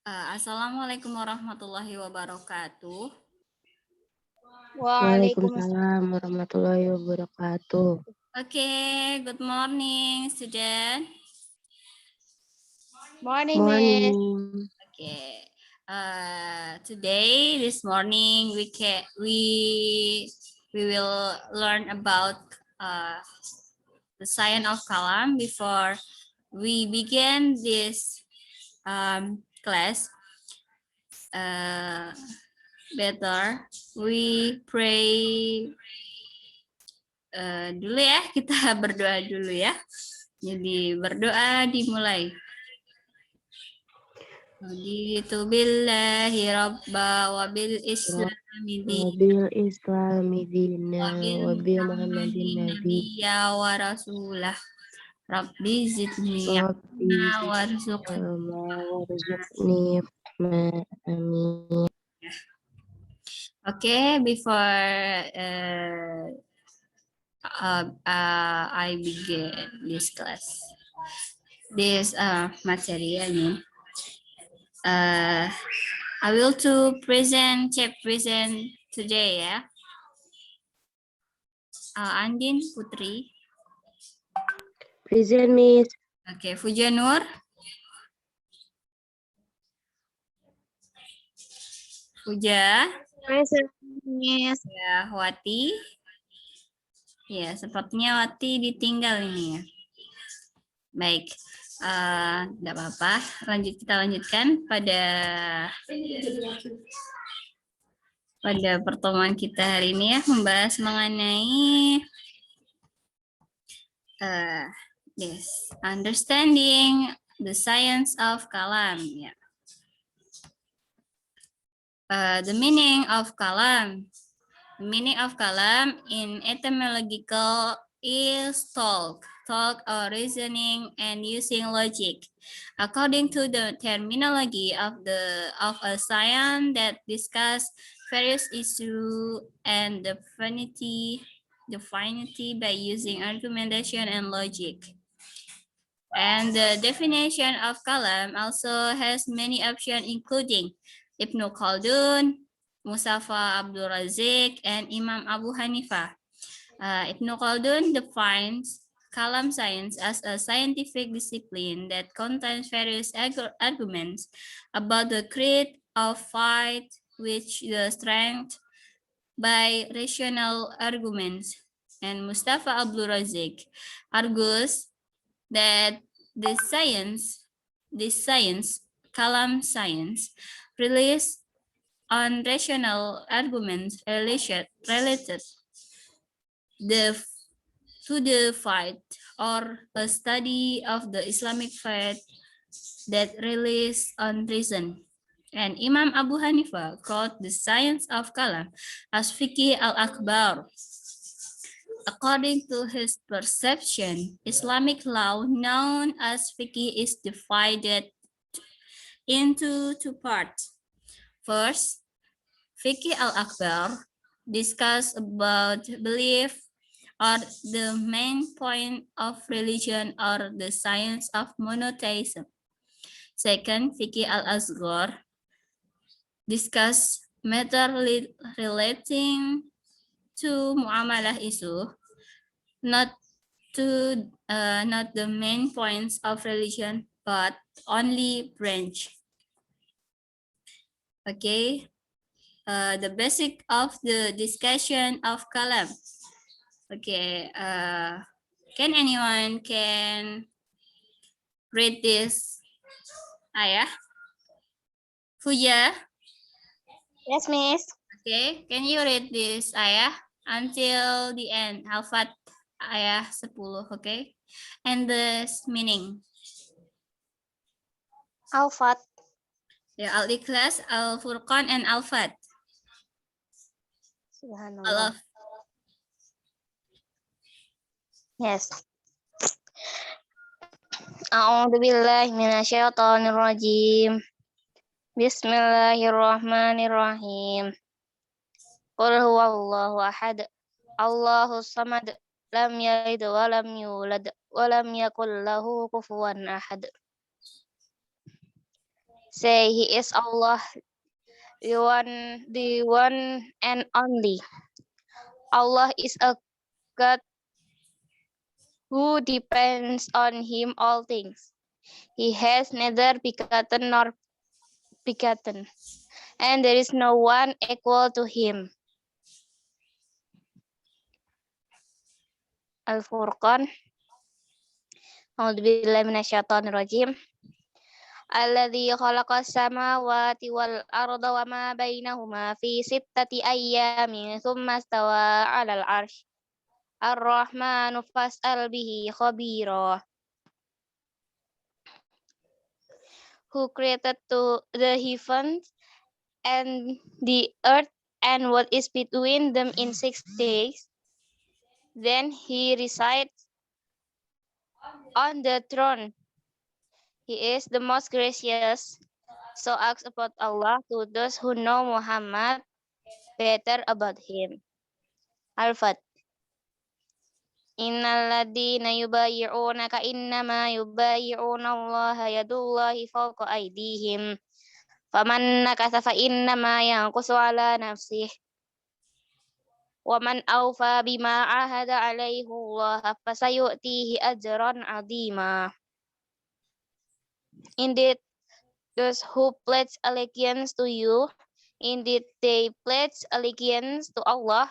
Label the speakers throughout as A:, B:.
A: Assalamualaikum warahmatullahi wabarakatuh.
B: Waalaikumsalam warahmatullahi wabarakatuh.
A: Okay, good morning, student.
C: Morning, Miss.
B: Morning.
A: Okay. Today, this morning, we will learn about the science of kalam. Before we begin this class, better we pray dulu ya, kita berdoa dulu ya. Jadi berdoa dimulai. Raditu billahi rabba wa bil islami
B: Wabil islami dina
A: wa
B: wabil
A: muhammadin
B: muhammadin nabi
A: nabiyya wa rasulah. Rabbi zidni
B: Rabbi
A: ilma warzuqni.
B: warzuqni amin.
A: Okay, before I begin this class, this material, I will to present today ya. Andin Putri.
B: Present, Miss.
A: Oke, Fujanur. Puja.
C: Present, Miss.
A: Ya, Wati. Ya, sepertinya Wati ditinggal ini ya. Baik, tidak apa-apa. Kita lanjutkan pada pertemuan kita hari ini ya, membahas mengenai understanding the science of kalam. Ya. The meaning of kalam. The meaning of kalam in etymological is talk or reasoning and using logic. According to the terminology of a science that discuss various issues and definity by using argumentation and logic. And the definition of kalam also has many options including Ibnu Khaldun, Mustafa Abdul Razik, and Imam Abu Hanifah. Ibnu Khaldun defines kalam science as a scientific discipline that contains various arguments about the creed of faith, which the strength by rational arguments. And Mustafa Abdul Razik argues that this science, kalam science, relies on rational arguments related to the faith or a study of the Islamic faith that relies on reason. And Imam Abu Hanifah called the science of kalam as fiqh al-akbar. According to his perception, Islamic law known as fiqh is divided into two parts. First, fiqh al-akbar discuss about belief or the main point of religion or the science of monotheism. Second, fiqh al-asghar discuss matter relating to muamalah issue, not the main points of religion, but only branch. Okay, the basic of the discussion of kalam. Okay, can anyone read this ayah? Fuja?
C: Yes, Miss.
A: Okay, can you read this ayah until the end? Al-Fat ayah 10, okay? And the meaning.
C: Al-Fat.
A: Ya, Al-Ikhlas, Al-Furqan, and Al-Fat.
C: Subhanallah. Yes. A'udzu billahi minasyaitonir rajim. Bismillahirrahmanirrahim. Qul huwallahu ahad. Allahus samad. Lam yalid wa lam yulad wa lam yakul lahu kufuwan ahad. Say he is Allah, the one and only. Allah is a God who depends on him all things. He has neither begotten nor begotten, and there is no one equal to him. Al-Furqan. A'udzubillahi minasyaitonirrajim. Alladzi khalaqas samawati wal arda wa ma bainahuma fi sittati ayyamin tsumma stawa 'alal 'arsy. Ar-Rahmanu fas'al bihi khabira. Who created the heavens and the earth and what is between them in 6 days. Then he resides on the throne. He is the most gracious. So ask about Allah to those who know Muhammad better about him. Al-Fat. Innalladzina yubayyi'unaka innama yubayyi'una Allah yadullahi fawqa aydihim. Faman nakatha fa innama yanqusu ala nafsih. Waman awfa bima ahada alaihi Allah fasayu'tihi ajran 'azima. Indeed, those who pledge allegiance to you, indeed they pledge allegiance to Allah.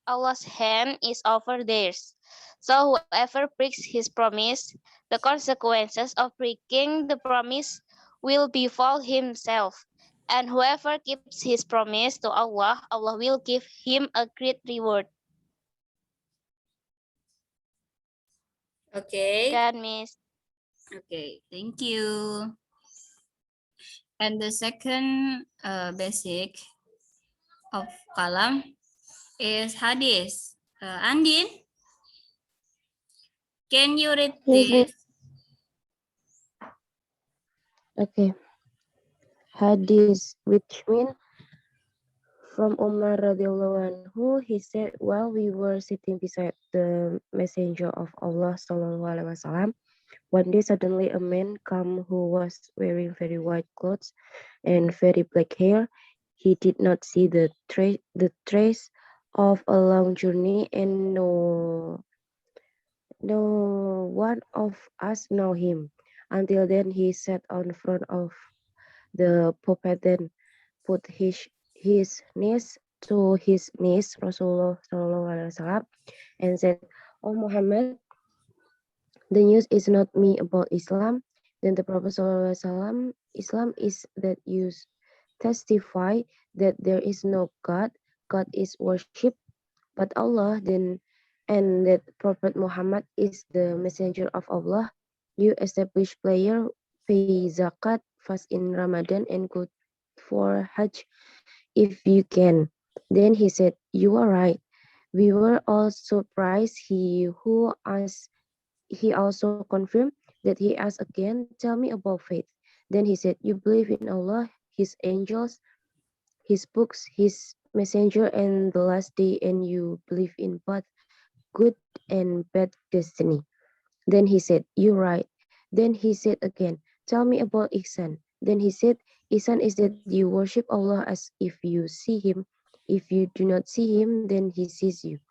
C: Allah's hand is over theirs. So whoever breaks his promise, the consequences of breaking the promise will befall himself. And whoever keeps his promise to Allah, Allah will give him a great reward.
A: Okay.
C: Dan, Miss.
A: Okay, thank you. And the second basic of kalam is hadis. Andin, can you read
B: Yes,
A: this?
B: Okay. Hadis, which mean from Umar radhiyallahu anhu, he said, while we were sitting beside the messenger of Allah sallallahu alaihi wasallam, one day suddenly a man came who was wearing very white clothes and very black hair. He did not see the trace of a long journey, and no one of us know him. Until then, he sat on front of the pulpit, then put his knees to his knees, Rasulullah sallallahu alaihi wasallam, and said, "Oh Muhammad, the news is not me about Islam." Then the Prophet sallallahu alaihi wasallam, Islam is that you testify that there is no God, God is worship but Allah, then and that Prophet Muhammad is the messenger of Allah. You establish prayer, pay zakat, fast in Ramadan, and go for Hajj if you can. Then he said, "You are right." We were all surprised. He also confirmed that he asked again, "Tell me about faith." Then he said, "You believe in Allah, His angels, His books, His messenger, and the last day, and you believe in both good and bad destiny." Then he said, "You're right." Then he said again, "Tell me about Ihsan." Then he said, "Ihsan is that you worship Allah as if you see him. If you do not see him, then he sees you."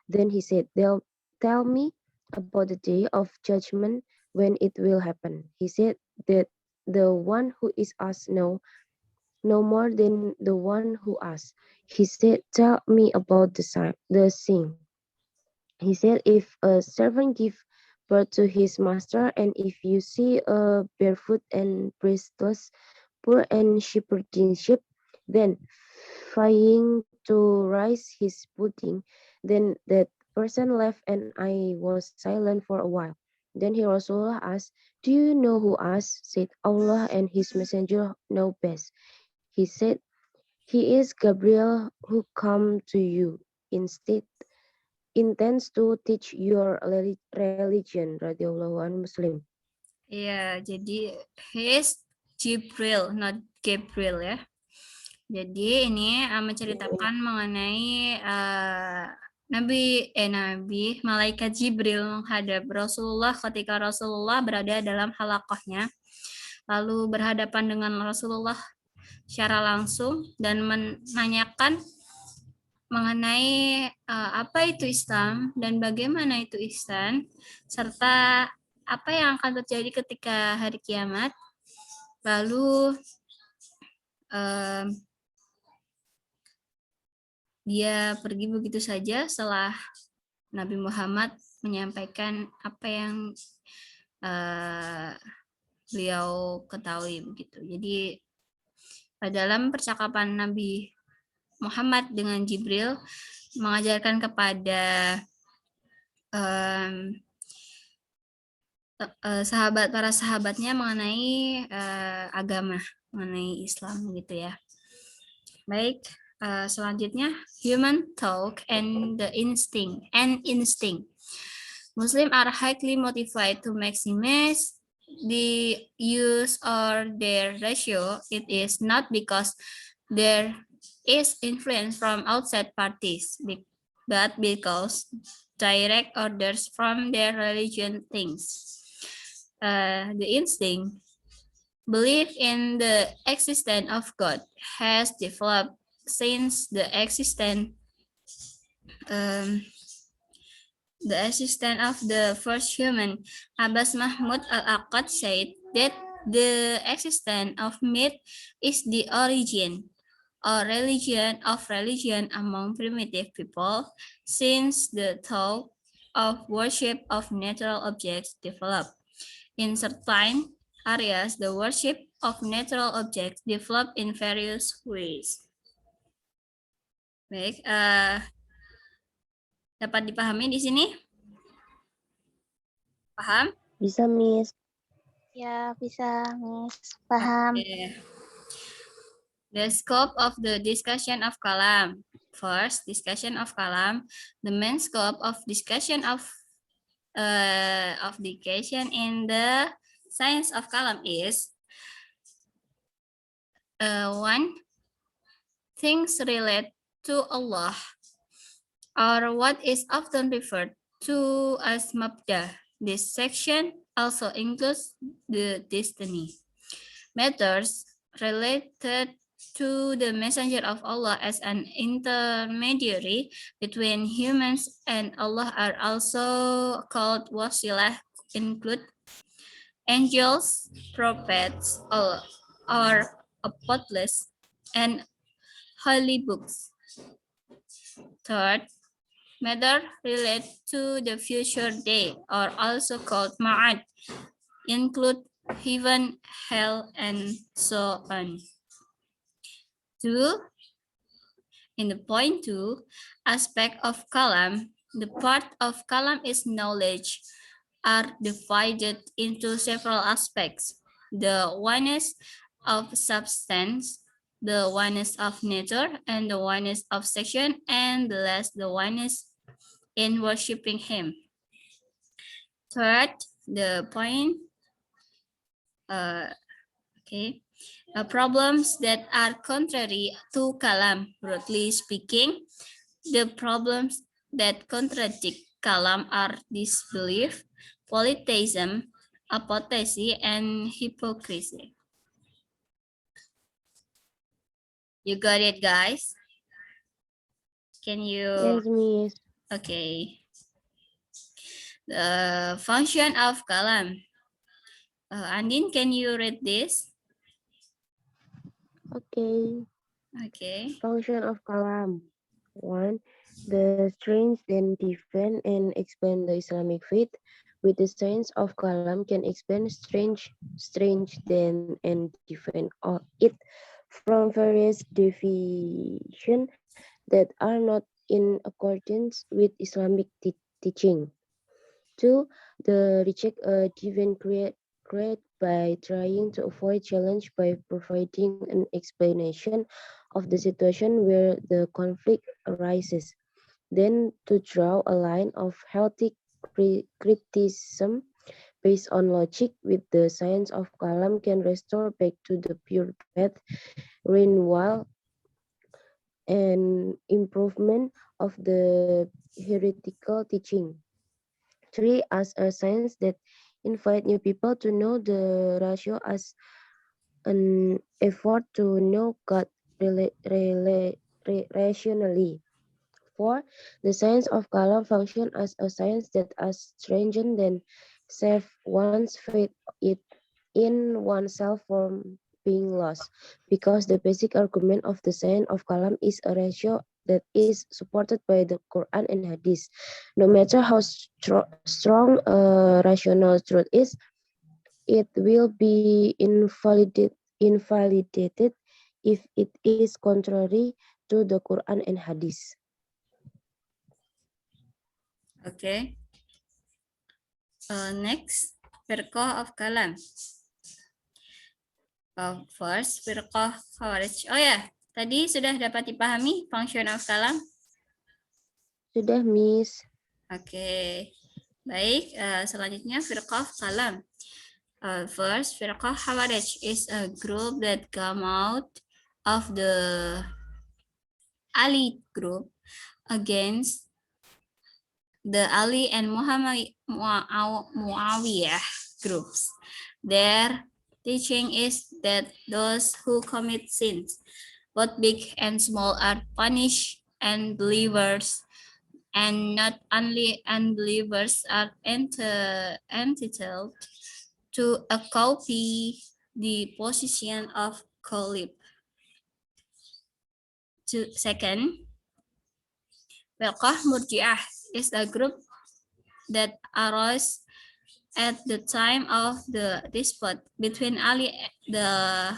B: Then he said, "Tell me about the day of judgment, when it will happen." He said that the one who is asked no more than the one who asked. He said, "Tell me about the sin." He said, "If a servant give birth to his master, and if you see a barefoot and breastless, poor and shepherding sheep, then trying to raise his pudding, then that person left, and I was silent for a while. Then he Rasulullah asked, 'Do you know who asked?' Said, 'Allah and his messenger know best.' He said, 'He is Gabriel who come to you instead intends to teach your religion," radhiyallahu anhu Muslim.
A: Ya, jadi his Jibril, not Gabriel ya. Jadi ini menceritakan mengenai Nabi Malaikat Jibril menghadap Rasulullah ketika Rasulullah berada dalam halaqahnya. lalu berhadapan dengan Rasulullah secara langsung dan menanyakan mengenai apa itu Islam dan bagaimana itu ihsan, serta apa yang akan terjadi ketika hari kiamat. Lalu dia pergi begitu saja setelah Nabi Muhammad menyampaikan apa yang beliau ketahui begitu. Jadi dalam percakapan Nabi Muhammad dengan Jibril mengajarkan kepada para sahabatnya mengenai agama, mengenai Islam gitu ya. Baik, selanjutnya human talk and the instinct. Muslims are highly motivated to maximize the use or their ratio. It is not because there is influence from outside parties, but because direct orders from their religion things. The instinct, belief in the existence of God, has developed since the existence of the first human. Abbas Mahmud Al-Aqad said that the existence of myth is the origin or religion among primitive people, since the thought of worship of natural objects developed. In certain areas, the worship of natural objects developed in various ways. Baik, dapat dipahami di sini? Paham?
B: Bisa, Miss.
C: Ya, bisa, Miss. Paham.
A: Okay. The scope of the discussion of kalam. First, discussion of kalam. The main scope of discussion of education in the science of kalam is one, things relate to Allah, or what is often referred to as mabda. This section also includes the destiny. Matters related to the messenger of Allah as an intermediary between humans and Allah are also called wasilah, include angels, prophets, or apostles, and holy books. Third, matter relate to the future day, or also called ma'ad, include heaven, hell, and so on. 2. In the point 2, aspect of kalam, the part of kalam is knowledge, are divided into several aspects. The oneness of substance, the oneness of nature, and the oneness of section, and the last, the oneness in worshiping him. Third, the point, problems that are contrary to kalam. Broadly speaking, the problems that contradict kalam are disbelief, polytheism, apostasy, and hypocrisy. You got it, guys? Can you?
B: Yes, Miss.
A: Okay. The function of kalam. Andin, can you read this?
B: Okay.
A: Okay.
B: Function of kalam. 1. The strange then defend and explain the Islamic faith. With the science of kalam can explain strange then and defend it from various definitions that are not in accordance with Islamic teaching. 2. The reject a given create by trying to avoid challenge by providing an explanation of the situation where the conflict arises. Then to draw a line of healthy criticism based on logic with the science of kalam can restore back to the pure path, renewal and improvement of the heretical teaching. 3. As a science that invite new people to know the ratio as an effort to know God rationally. 4. The science of Kalam function as a science that is stringent than save one's faith in oneself from being lost, because the basic argument of the science of Kalam is a ratio that is supported by the Quran and Hadith. No matter how strong a rational truth is, it will be invalidated if it is contrary to the Quran and Hadith.
A: Okay. Next, firqah of kalam. First, firqah khawarij. Oh ya, tadi sudah dapat dipahami function of kalam?
B: Sudah, Miss.
A: Oke. Baik, selanjutnya firqah kalam. First, firqah khawarij is a group that come out of the Ali group against the Ali and Muawiyah groups. Their teaching is that those who commit sins, both big and small, are punished, and believers, and not only unbelievers, are entitled to a copy the position of Caliph. Second, Firqah Murji'ah is a group that arose at the time of the dispute between Ali, the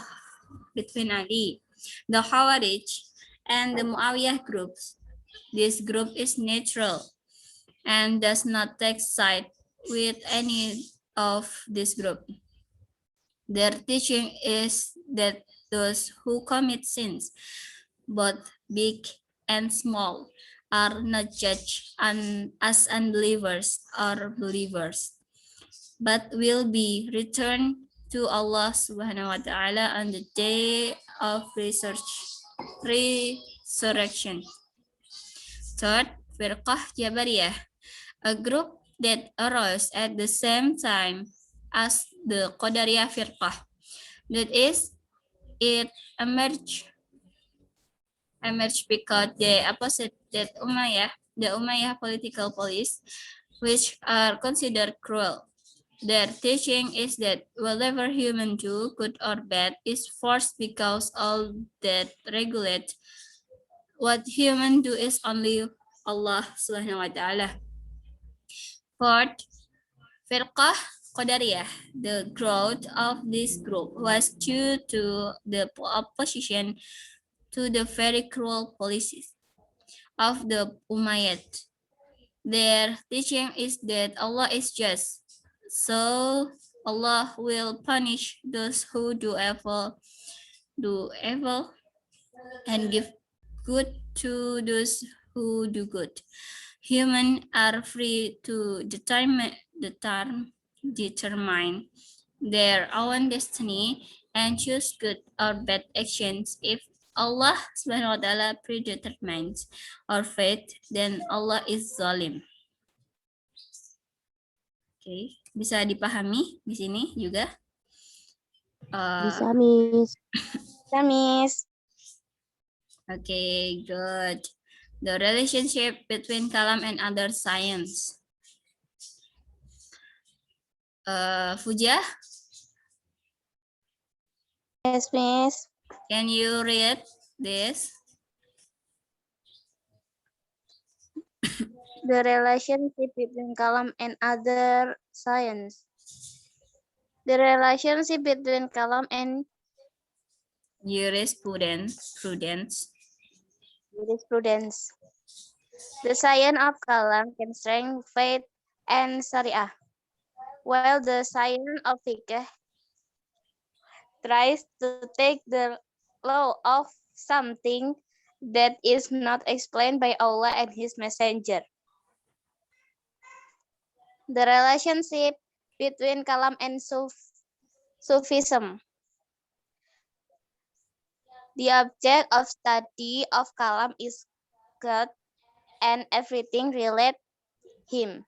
A: Khawarij, and the Muawiyah groups. This group is neutral and does not take side with any of this group. Their teaching is that those who commit sins, both big and small, are not judged as unbelievers or believers, but will be returned to Allah Subhanahu wa Ta'ala on the day of resurrection. Third, Firqah Jabariyah, a group that arose at the same time as the Qadariyah Firqah. That is, it emerged because they opposite that the Umayyah political police, which are considered cruel. Their teaching is that whatever human do, good or bad, is forced because all that regulate what human do is only Allah Subhanahu wa Ta'ala. Fourth, Firqah Qadariyah. The growth of this group was due to the opposition to the very cruel policies of the Umayyad. Their teaching is that Allah is just, so Allah will punish those who do evil and give good to those who do good. Humans are free to determine their own destiny and choose good or bad actions. If Allah Subhanahu wa Ta'ala predetermines our fate, then Allah is zalim. Oke, bisa dipahami di sini juga?
B: Bisa, Miss.
C: Bisa, Miss.
A: Okay, good. The relationship between kalam and other science. Fuja,
C: Yes, Miss.
A: can you read this?
C: The relationship between Kalam and other science. The relationship between Kalam and
A: Jurisprudence.
C: jurisprudence. The science of Kalam can strengthen faith and Sharia, while the science of fiqh tries to take the law of something that is not explained by Allah and His Messenger. The relationship between Kalam and Sufism. The object of study of Kalam is God and everything related him,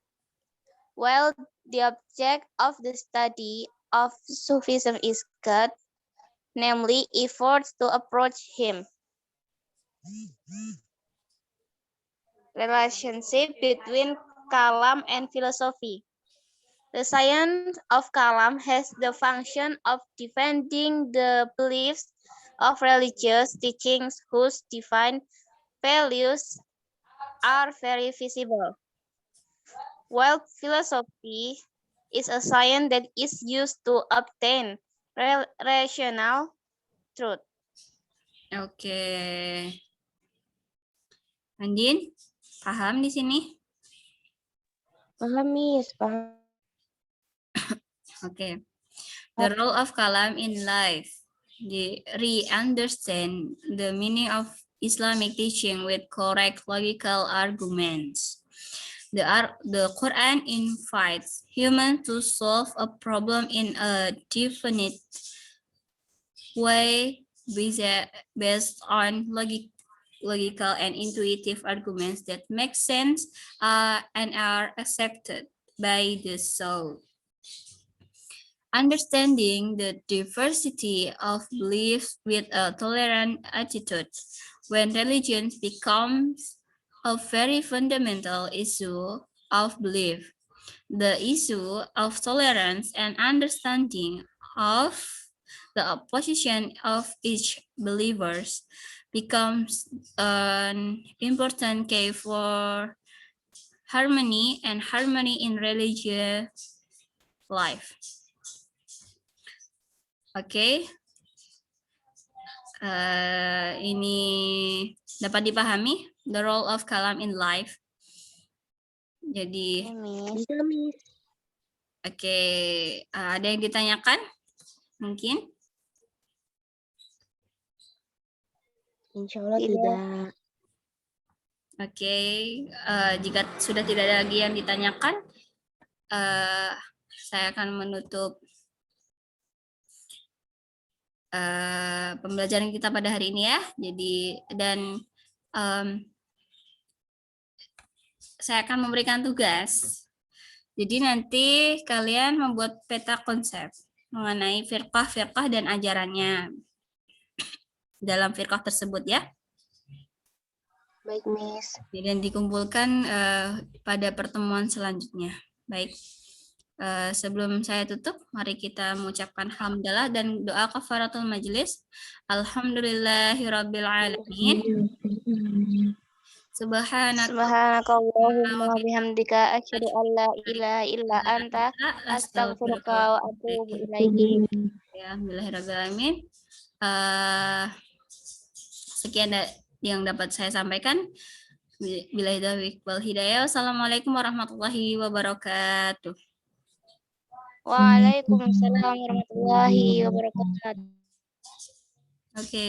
C: while the object of the study of Sufism is God namely efforts to approach him. Relationship between kalam and philosophy. The science of kalam has the function of defending the beliefs of religious teachings whose divine values are very visible, while philosophy is a science that is used to obtain rational truth.
A: Oke. Andin, paham di sini?
B: Paham, Miss. Paham.
A: Okay. The role of kalam in life. Re-understand the meaning of Islamic teaching with correct logical arguments. The Quran invites humans to solve a problem in a definite way based on logical and intuitive arguments that make sense and are accepted by the soul. Understanding the diversity of beliefs with a tolerant attitude. When religion becomes a very fundamental issue of belief, the issue of tolerance and understanding of the position of each believers becomes an important key for harmony in religious life. Oke, ini dapat dipahami the role of kalam in life. Jadi,
B: Bisa, Miss.
A: oke, ada yang ditanyakan? Mungkin?
B: Insya Allah
C: Tidak.
B: tidak.
A: Oke, jika sudah tidak ada lagi yang ditanyakan, saya akan menutup pembelajaran kita pada hari ini ya. Jadi saya akan memberikan tugas. Jadi nanti kalian membuat peta konsep mengenai firqah dan ajarannya dalam firqah tersebut ya.
B: Baik, Miss.
A: Dan dikumpulkan pada pertemuan selanjutnya. Baik. Sebelum saya tutup, mari kita mengucapkan hamdalah dan doa kafaratul majelis. Alhamdulillahirabbil alamin.
C: Subhanakallahumma bihamdika asyhadu an la ilaha illa anta astaghfiruka wa atubu ilaik.
A: Ya, alhamdulillahirabbil alamin. Sekian yang dapat saya sampaikan. Billahi taufiq wal hidayah. Wassalamualaikum warahmatullahi wabarakatuh.
C: Waalaikumsalam warahmatullahi wabarakatuh.
A: Oke.